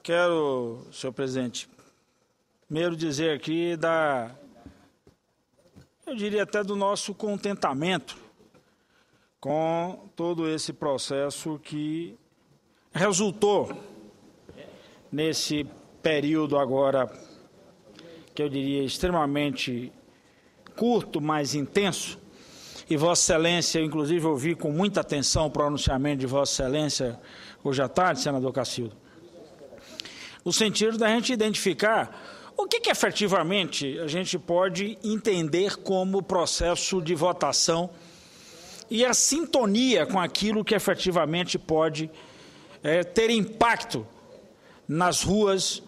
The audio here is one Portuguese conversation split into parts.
Quero, senhor presidente, primeiro dizer aqui eu diria até do nosso contentamento com todo esse processo que resultou nesse período agora, que eu diria extremamente curto, mas intenso, e Vossa Excelência, inclusive, ouvi com muita atenção o pronunciamento de Vossa Excelência hoje à tarde, senador Cacildo, no sentido da gente identificar o que efetivamente a gente pode entender como processo de votação e a sintonia com aquilo que efetivamente pode ter impacto nas ruas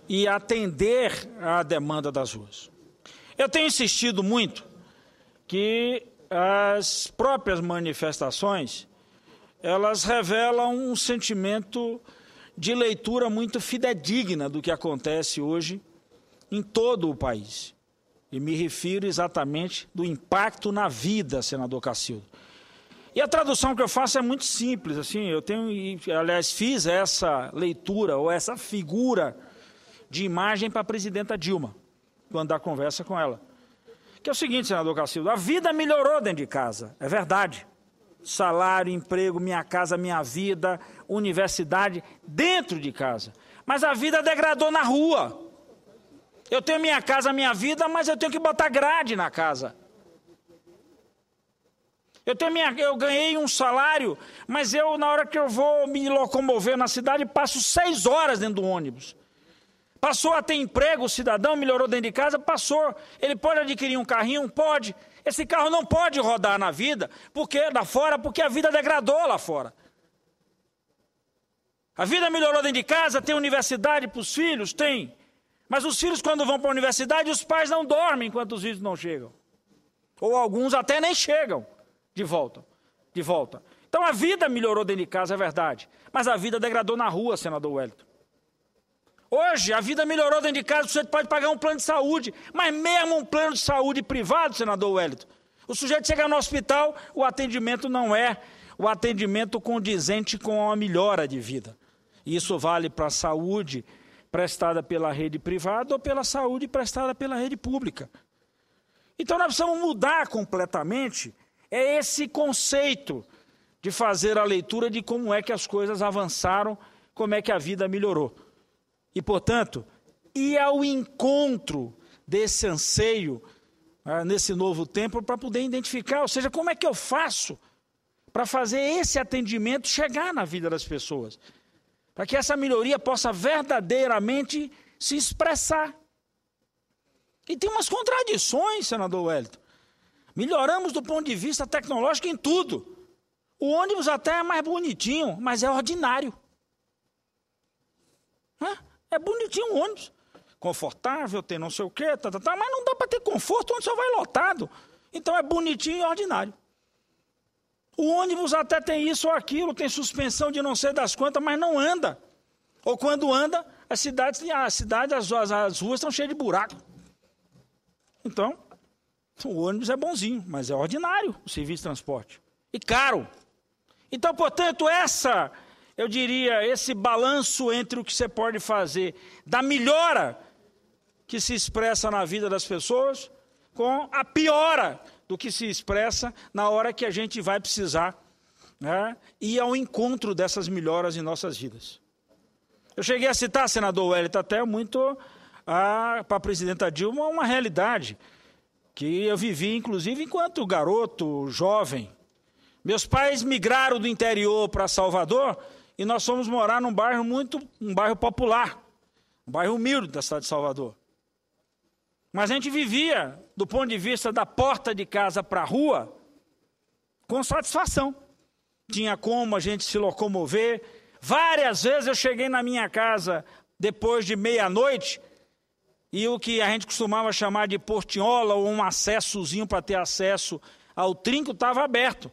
e atender à demanda das ruas. Eu tenho insistido muito que as próprias manifestações, elas revelam um sentimento de leitura muito fidedigna do que acontece hoje em todo o país. E me refiro exatamente do impacto na vida, senador Cacildo. E a tradução que eu faço é muito simples, assim, aliás, fiz essa leitura ou essa figura de imagem para a presidenta Dilma, quando dá conversa com ela. Que é o seguinte, senador Cacildo, a vida melhorou dentro de casa, é verdade. Salário, emprego, minha casa, minha vida, universidade, dentro de casa. Mas a vida degradou na rua. Eu tenho minha casa, minha vida, mas eu tenho que botar grade na casa. Eu ganhei um salário, mas na hora que eu vou me locomover na cidade, passo 6 horas dentro do ônibus. Passou a ter emprego, o cidadão melhorou dentro de casa, passou. Ele pode adquirir um carrinho? Pode. Esse carro não pode rodar na vida, porque a vida degradou lá fora. A vida melhorou dentro de casa, tem universidade para os filhos? Tem. Mas os filhos, quando vão para a universidade, os pais não dormem enquanto os filhos não chegam. Ou alguns até nem chegam de volta. Então a vida melhorou dentro de casa, é verdade. Mas a vida degradou na rua, senador Wellington. Hoje, a vida melhorou dentro de casa, você pode pagar um plano de saúde, mas mesmo um plano de saúde privado, senador Wellington, o sujeito chega no hospital, o atendimento não é o atendimento condizente com a melhora de vida. Isso vale para a saúde prestada pela rede privada ou pela saúde prestada pela rede pública. Então nós precisamos mudar completamente esse conceito de fazer a leitura de como é que as coisas avançaram, como é que a vida melhorou. E, portanto, ir ao encontro desse anseio, nesse novo tempo, para poder identificar, ou seja, como é que eu faço para fazer esse atendimento chegar na vida das pessoas, para que essa melhoria possa verdadeiramente se expressar. E tem umas contradições, senador Wellington. Melhoramos do ponto de vista tecnológico em tudo. O ônibus até é mais bonitinho, mas é ordinário. É bonitinho o ônibus, confortável, tem não sei o quê, mas não dá para ter conforto onde só vai lotado. Então é bonitinho e ordinário. O ônibus até tem isso ou aquilo, tem suspensão de não sei das quantas, mas não anda. Ou quando anda, as ruas estão cheias de buraco. Então, o ônibus é bonzinho, mas é ordinário o serviço de transporte. E caro. Então, portanto, eu diria, esse balanço entre o que você pode fazer da melhora que se expressa na vida das pessoas com a piora do que se expressa na hora que a gente vai precisar, ir ao encontro dessas melhoras em nossas vidas. Eu cheguei a citar, senador Wellington, até muito para a presidenta Dilma, uma realidade que eu vivi, inclusive, enquanto garoto, jovem. Meus pais migraram do interior para Salvador e nós fomos morar num bairro popular, um bairro humilde da cidade de Salvador. Mas a gente vivia, do ponto de vista da porta de casa para a rua, com satisfação. Tinha como a gente se locomover. Várias vezes eu cheguei na minha casa depois de meia-noite e o que a gente costumava chamar de portinhola ou um acessozinho para ter acesso ao trinco estava aberto.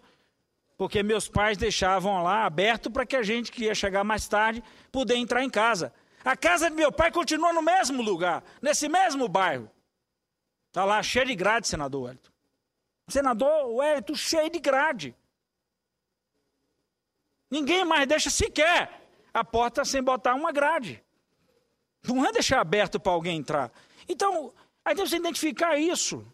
Porque meus pais deixavam lá aberto para que a gente que ia chegar mais tarde pudesse entrar em casa. A casa de meu pai continua no mesmo lugar, nesse mesmo bairro. Está lá cheio de grade, senador Wellington. Senador Wellington, cheio de grade. Ninguém mais deixa sequer a porta sem botar uma grade. Não é deixar aberto para alguém entrar. Então, aí tem que identificar isso.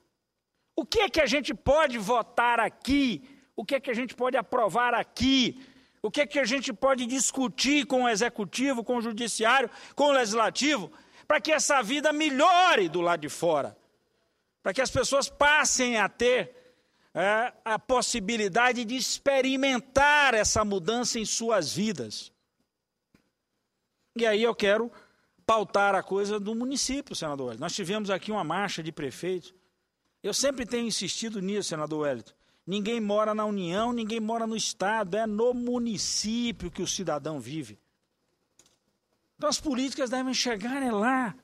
O que é que a gente pode votar aqui? O que é que a gente pode aprovar aqui? O que é que a gente pode discutir com o executivo, com o judiciário, com o legislativo, para que essa vida melhore do lado de fora? Para que as pessoas passem a ter a possibilidade de experimentar essa mudança em suas vidas. E aí eu quero pautar a coisa do município, senador Wellington. Nós tivemos aqui uma marcha de prefeitos. Eu sempre tenho insistido nisso, senador Wellington. Ninguém mora na União, ninguém mora no Estado, é no município que o cidadão vive. Então as políticas devem chegar lá.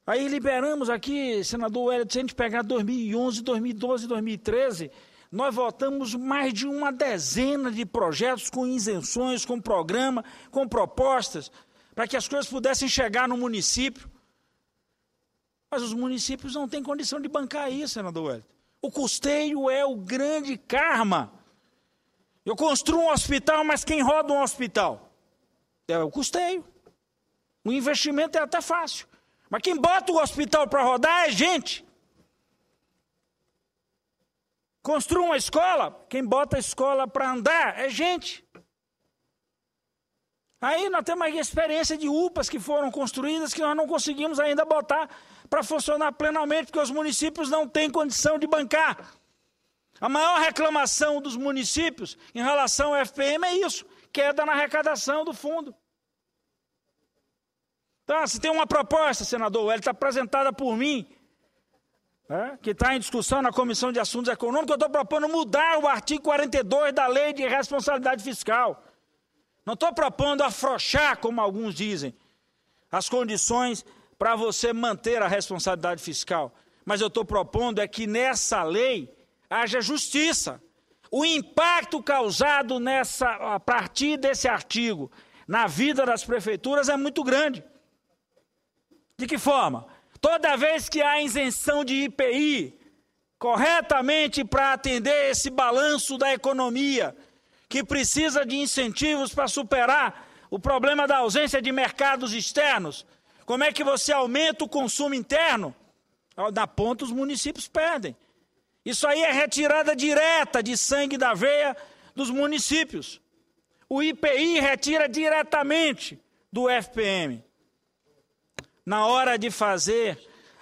Aí liberamos aqui, senador Wellington, se a gente pegar 2011, 2012, 2013, nós votamos mais de uma dezena de projetos com isenções, com programa, com propostas, para que as coisas pudessem chegar no município. Mas os municípios não têm condição de bancar isso, senador Wellington. O custeio é o grande karma. Eu construo um hospital, mas quem roda um hospital? É o custeio. O investimento é até fácil. Mas quem bota o hospital para rodar é gente. Construa uma escola, quem bota a escola para andar é gente. Aí nós temos aí a experiência de UPAs que foram construídas que nós não conseguimos ainda botar para funcionar plenamente, porque os municípios não têm condição de bancar. A maior reclamação dos municípios em relação ao FPM é isso, queda na arrecadação do fundo. Então, se tem uma proposta, senador Wellington, apresentada por mim, que está em discussão na Comissão de Assuntos Econômicos, eu estou propondo mudar o artigo 42 da Lei de Responsabilidade Fiscal. Não estou propondo afrouxar, como alguns dizem, as condições para você manter a responsabilidade fiscal. Mas eu estou propondo é que nessa lei haja justiça. O impacto causado a partir desse artigo na vida das prefeituras é muito grande. De que forma? Toda vez que há isenção de IPI, corretamente para atender esse balanço da economia, que precisa de incentivos para superar o problema da ausência de mercados externos, como é que você aumenta o consumo interno? Na ponta os municípios perdem. Isso aí é retirada direta de sangue da veia dos municípios. O IPI retira diretamente do FPM. Na hora de fazer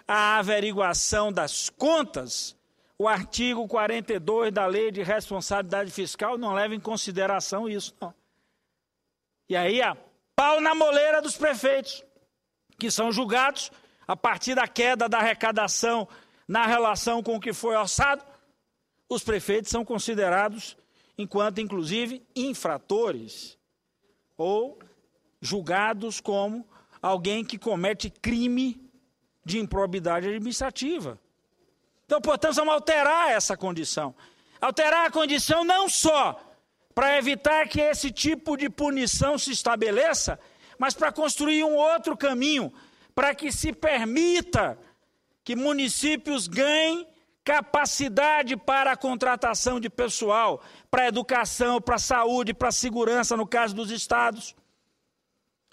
a averiguação das contas, o artigo 42 da Lei de Responsabilidade Fiscal não leva em consideração isso, não. E aí, pau na moleira dos prefeitos, que são julgados a partir da queda da arrecadação na relação com o que foi orçado. Os prefeitos são considerados, enquanto, inclusive, infratores ou julgados como alguém que comete crime de improbidade administrativa. Então, portanto, vamos alterar essa condição. Alterar a condição não só para evitar que esse tipo de punição se estabeleça, mas para construir um outro caminho, para que se permita que municípios ganhem capacidade para a contratação de pessoal, para a educação, para a saúde, para a segurança, no caso dos estados,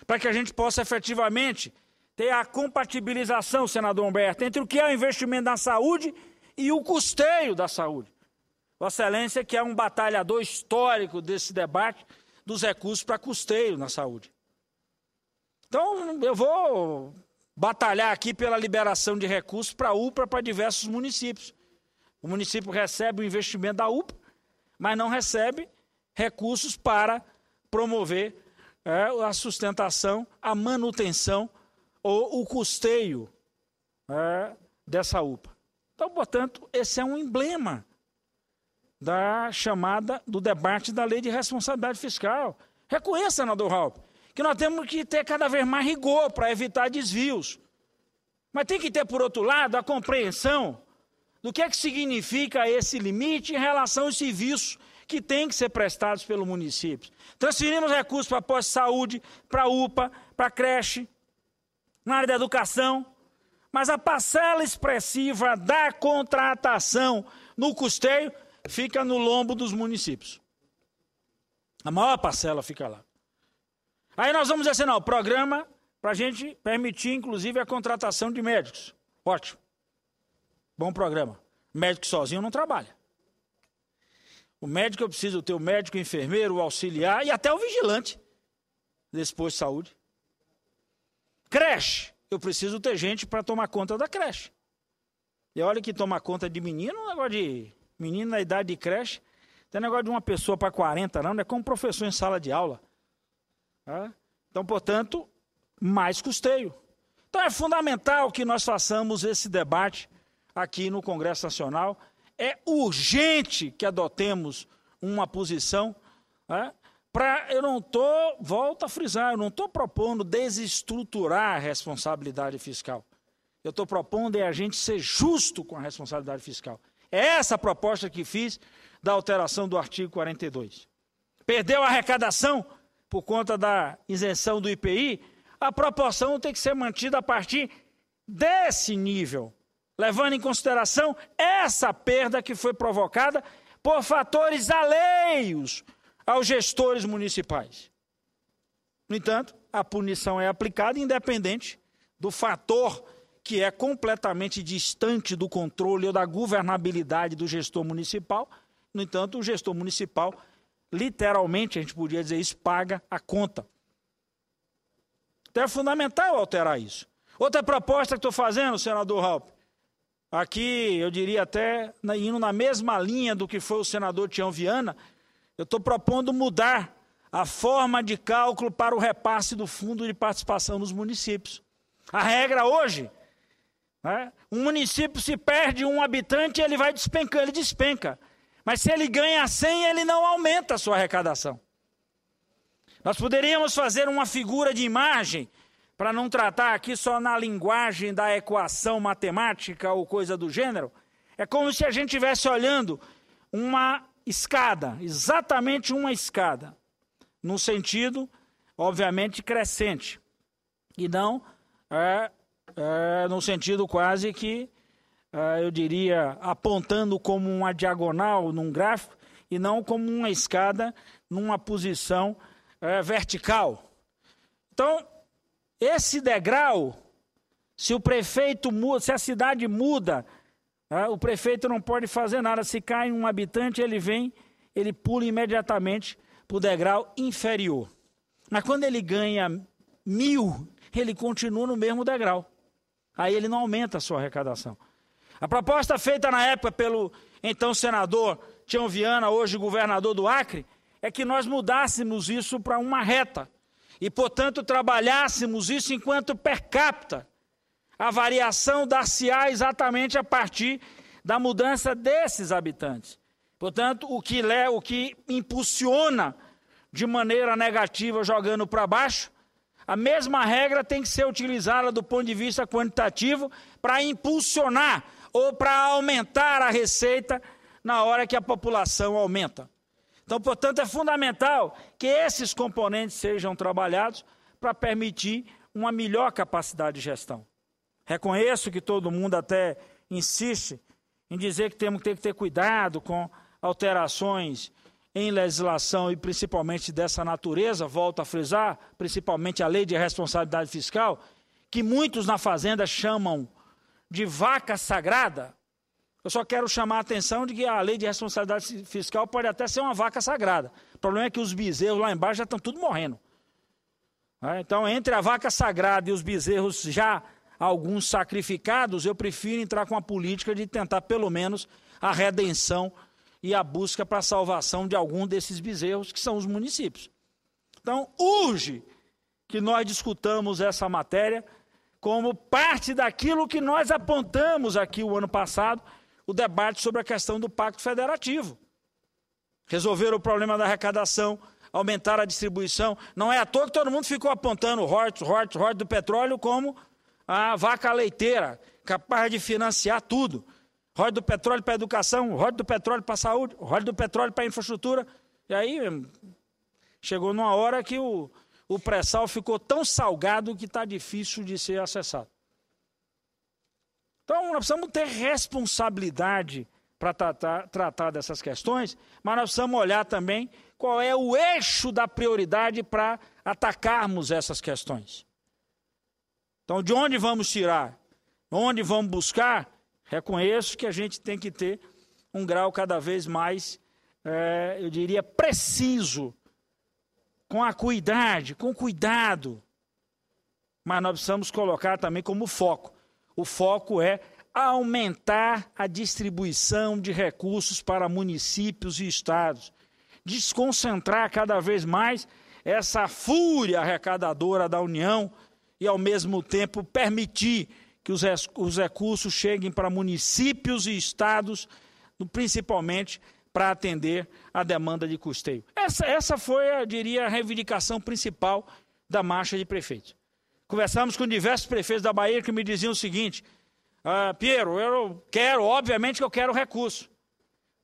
para que a gente possa efetivamente ter a compatibilização, senador Humberto, entre o que é o investimento na saúde e o custeio da saúde. Vossa Excelência, que é um batalhador histórico desse debate dos recursos para custeio na saúde. Então, eu vou batalhar aqui pela liberação de recursos para a UPA para diversos municípios. O município recebe o investimento da UPA, mas não recebe recursos para promover a sustentação, a manutenção ou o custeio dessa UPA. Então, portanto, esse é um emblema do debate da Lei de Responsabilidade Fiscal. Reconheça, senador Raup, que nós temos que ter cada vez mais rigor para evitar desvios. Mas tem que ter, por outro lado, a compreensão do que é que significa esse limite em relação aos serviços que têm que ser prestados pelo município. Transferimos recursos para pós-saúde, para UPA, para creche, na área da educação, mas a parcela expressiva da contratação no custeio fica no lombo dos municípios. A maior parcela fica lá. Aí nós vamos dizer assim, não, programa para a gente permitir, inclusive, a contratação de médicos. Ótimo. Bom programa. Médico sozinho não trabalha. O médico, eu preciso ter o médico, o enfermeiro, o auxiliar e até o vigilante desse posto de saúde. Creche. Eu preciso ter gente para tomar conta da creche. E olha que tomar conta de menino, um negócio de menino na idade de creche, tem negócio de uma pessoa para 40, não é como professor em sala de aula. Tá? Então, portanto, mais custeio. Então é fundamental que nós façamos esse debate aqui no Congresso Nacional. É urgente que adotemos uma posição, volto a frisar, eu não estou propondo desestruturar a responsabilidade fiscal. Eu estou propondo a gente ser justo com a responsabilidade fiscal. É essa a proposta que fiz da alteração do artigo 42. Perdeu a arrecadação por conta da isenção do IPI, a proporção tem que ser mantida a partir desse nível, levando em consideração essa perda que foi provocada por fatores alheios aos gestores municipais. No entanto, a punição é aplicada independente do fator que é completamente distante do controle ou da governabilidade do gestor municipal. No entanto, o gestor municipal, literalmente, a gente podia dizer isso, paga a conta. Então é fundamental alterar isso. Outra proposta que estou fazendo, senador Raupp, aqui eu diria até indo na mesma linha do que foi o senador Tião Viana, eu estou propondo mudar a forma de cálculo para o repasse do fundo de participação nos municípios. A regra hoje, um município se perde um habitante, ele vai despencando, ele despenca. Mas se ele ganha 100, ele não aumenta a sua arrecadação. Nós poderíamos fazer uma figura de imagem, para não tratar aqui só na linguagem da equação matemática ou coisa do gênero. É como se a gente estivesse olhando uma escada, exatamente uma escada, num sentido, obviamente, crescente. E não no sentido quase que, eu diria, apontando como uma diagonal num gráfico, e não como uma escada numa posição vertical. Então, esse degrau, se o prefeito muda, se a cidade muda, o prefeito não pode fazer nada. Se cai um habitante, ele pula imediatamente para o degrau inferior. Mas quando ele ganha 1.000, ele continua no mesmo degrau. Aí ele não aumenta a sua arrecadação. A proposta feita na época pelo então senador Tião Viana, hoje governador do Acre, é que nós mudássemos isso para uma reta. E, portanto, trabalhássemos isso enquanto per capita. A variação dar-se-á exatamente a partir da mudança desses habitantes. Portanto, o que impulsiona de maneira negativa, jogando para baixo, a mesma regra tem que ser utilizada do ponto de vista quantitativo para impulsionar ou para aumentar a receita na hora que a população aumenta. Então, portanto, é fundamental que esses componentes sejam trabalhados para permitir uma melhor capacidade de gestão. Reconheço que todo mundo até insiste em dizer que temos que ter cuidado com alterações em legislação e principalmente dessa natureza, volto a frisar, principalmente a lei de responsabilidade fiscal, que muitos na fazenda chamam de vaca sagrada. Eu só quero chamar a atenção de que a lei de responsabilidade fiscal pode até ser uma vaca sagrada. O problema é que os bezerros lá embaixo já estão tudo morrendo. Então, entre a vaca sagrada e os bezerros já alguns sacrificados, eu prefiro entrar com a política de tentar pelo menos a redenção e a busca para a salvação de algum desses bezerros, que são os municípios. Então, urge que nós discutamos essa matéria como parte daquilo que nós apontamos aqui o ano passado, o debate sobre a questão do Pacto Federativo. Resolver o problema da arrecadação, aumentar a distribuição. Não é à toa que todo mundo ficou apontando o royalties do petróleo como a vaca leiteira, capaz de financiar tudo. Royalties do petróleo para a educação, royalties do petróleo para a saúde, royalties do petróleo para a infraestrutura. E aí chegou numa hora que o pré-sal ficou tão salgado que está difícil de ser acessado. Então, nós precisamos ter responsabilidade para tratar dessas questões, mas nós precisamos olhar também qual é o eixo da prioridade para atacarmos essas questões. Então, de onde vamos tirar? Onde vamos buscar? Reconheço que a gente tem que ter um grau cada vez mais, eu diria, preciso, com acuidade, com cuidado. Mas nós precisamos colocar também como foco. O foco é aumentar a distribuição de recursos para municípios e estados. Desconcentrar cada vez mais essa fúria arrecadadora da União e, ao mesmo tempo, permitir que os recursos cheguem para municípios e estados, principalmente para atender a demanda de custeio. Essa foi, eu diria, a reivindicação principal da marcha de prefeitos. Conversamos com diversos prefeitos da Bahia que me diziam o seguinte: Piero, obviamente que eu quero recurso,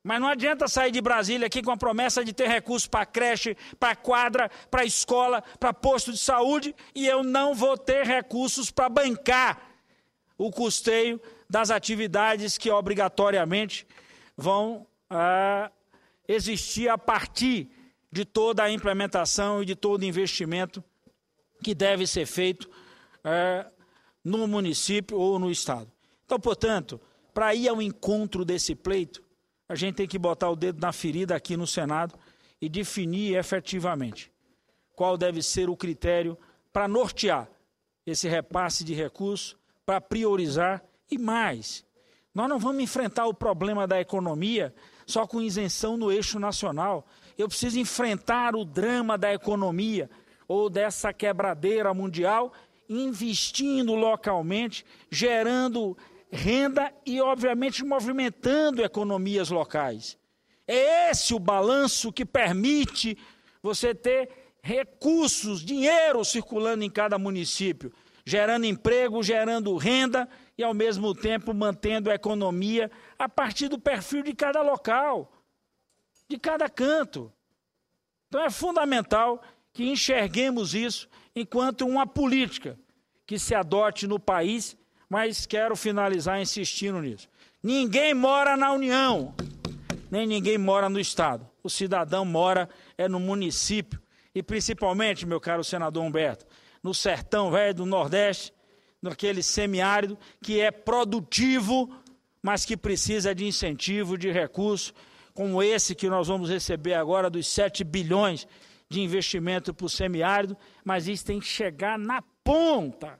mas não adianta sair de Brasília aqui com a promessa de ter recurso para creche, para quadra, para escola, para posto de saúde, e eu não vou ter recursos para bancar o custeio das atividades que obrigatoriamente vão existir a partir de toda a implementação e de todo o investimento que deve ser feito no município ou no estado. Então, portanto, para ir ao encontro desse pleito, a gente tem que botar o dedo na ferida aqui no Senado e definir efetivamente qual deve ser o critério para nortear esse repasse de recursos, para priorizar e mais. Nós não vamos enfrentar o problema da economia só com isenção no eixo nacional. Eu preciso enfrentar o drama da economia ou dessa quebradeira mundial, investindo localmente, gerando renda e, obviamente, movimentando economias locais. É esse o balanço que permite você ter recursos, dinheiro circulando em cada município, gerando emprego, gerando renda e, ao mesmo tempo, mantendo a economia a partir do perfil de cada local, de cada canto. Então, é fundamental que enxerguemos isso enquanto uma política que se adote no país, mas quero finalizar insistindo nisso. Ninguém mora na União, nem ninguém mora no Estado. O cidadão mora no município e, principalmente, meu caro senador Humberto, no sertão velho do Nordeste, naquele semiárido que é produtivo, mas que precisa de incentivo, de recurso, como esse que nós vamos receber agora, dos 7 bilhões de investimento para o semiárido, mas isso tem que chegar na ponta,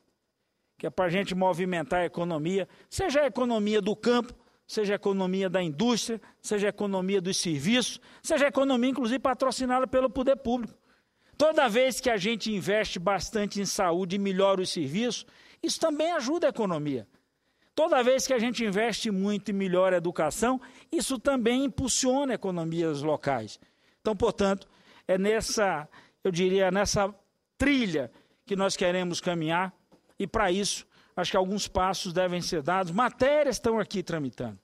que é para a gente movimentar a economia, seja a economia do campo, seja a economia da indústria, seja a economia dos serviços, seja a economia, inclusive, patrocinada pelo poder público. Toda vez que a gente investe bastante em saúde e melhora os serviços, isso também ajuda a economia. Toda vez que a gente investe muito e melhora a educação, isso também impulsiona economias locais. Então, portanto, é nessa trilha que nós queremos caminhar, e para isso, acho que alguns passos devem ser dados. Matérias estão aqui tramitando,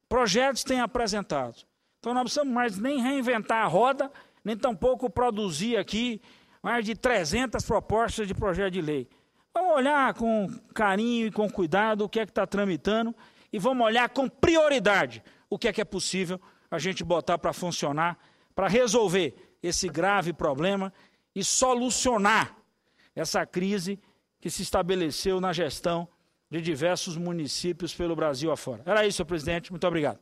projetos têm apresentado. Então, não precisamos mais nem reinventar a roda, nem tampouco produzir aqui mais de 300 propostas de projeto de lei. Vamos olhar com carinho e com cuidado o que é que está tramitando e vamos olhar com prioridade o que é possível a gente botar para funcionar, para resolver esse grave problema e solucionar essa crise que se estabeleceu na gestão de diversos municípios pelo Brasil afora. Era isso, senhor presidente. Muito obrigado.